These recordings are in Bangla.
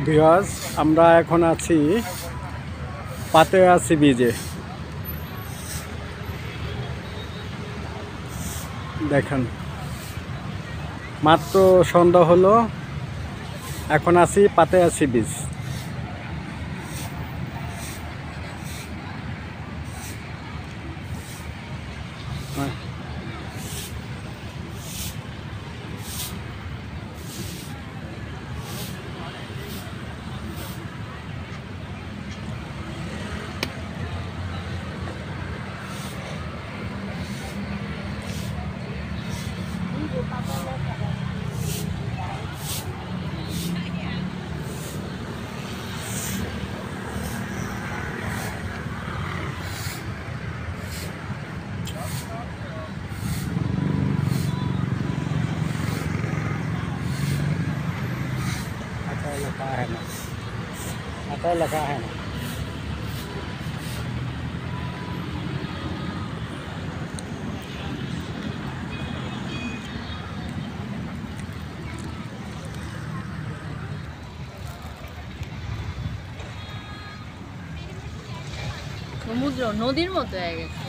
ভিউয়ার্স, আমরা এখন আছি পাতেয়া সি বিচে। দেখেন, মাত্র সন্ধ্যা হলো, এখন আছি পাতেয়া সি বিচ। आता लगा है ना। সমুদ্র নদীর মতো হয়ে গেছে।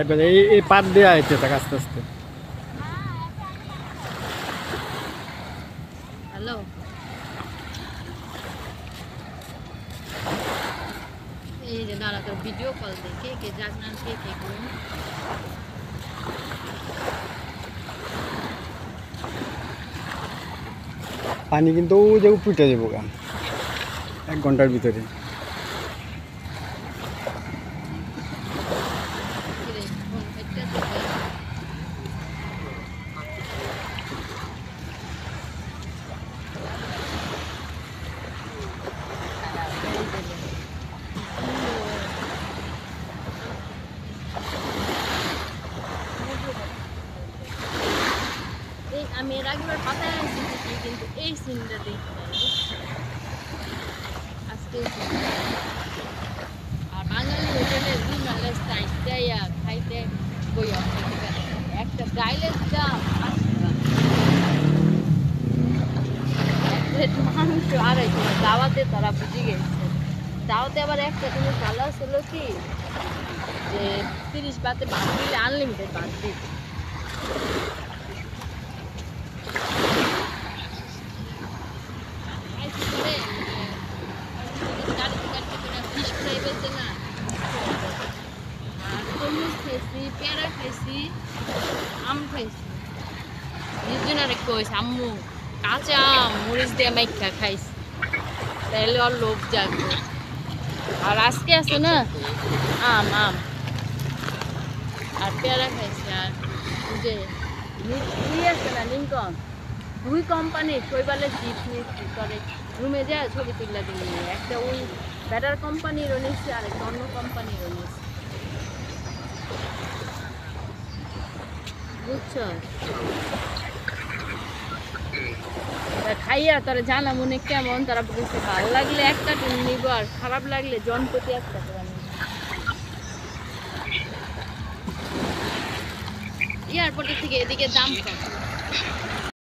এবারে এই পাত দিয়ে আইতে থাকে আস্তে আস্তে। হ্যালো, এই যে দাঁড়া, তোর ভিডিও কল দে। কে কে জাগনান, কে কে করুন। পানি কিন্তু ওই যে উপরে যাবো গান 1 ঘন্টার ভিতরে। আমি এর আগেবার পাতায় আসছি কিন্তু এই সিনটা দেখি আজকে। আর বাঙালি হোটেলের বিমালের সাইডটাইয়া খাইতে বই একটা ডাইলের দাম 80 টাকা, এক প্লেট মাংস 250 টাকা। দাওয়াতে তারা বুঝে গেছে। দাওয়াতে আবার একটা জিনিস ভালো ছিল কি, যে 30 বাতে ভাত দিলে আনলিমিটেড ভাত দিত। পেয়ারা খাইছি, আম খাইছি। নিজজনের কইছে আম্মু কাঁচা আম মরিচ দিয়ে মাইখা খাইছি, তাইলে ওর লোভ জাগবে। আর আজকে আছে না আম আম আর পেয়ারা খাইছি। আর যে আছে না লিঙ্কন, 2 কোম্পানির শৈবালে চিপস নিচ্ছি, করে রুমে যায় ছবি তুললা দিন। একটা ওই ব্যাটার কোম্পানিরও নিচ্ছি, আর একটা অন্য কোম্পানিরও নিচ্ছি, বুঝছো? খাইয়া তারা জানা মনে কেমন, তারা বলছে ভালো লাগলে একটা টিন নিব, আর খারাপ লাগলে জনপ্রতি একটা করে নিব। এয়ারপোর্টের থেকে এদিকে দাম কম।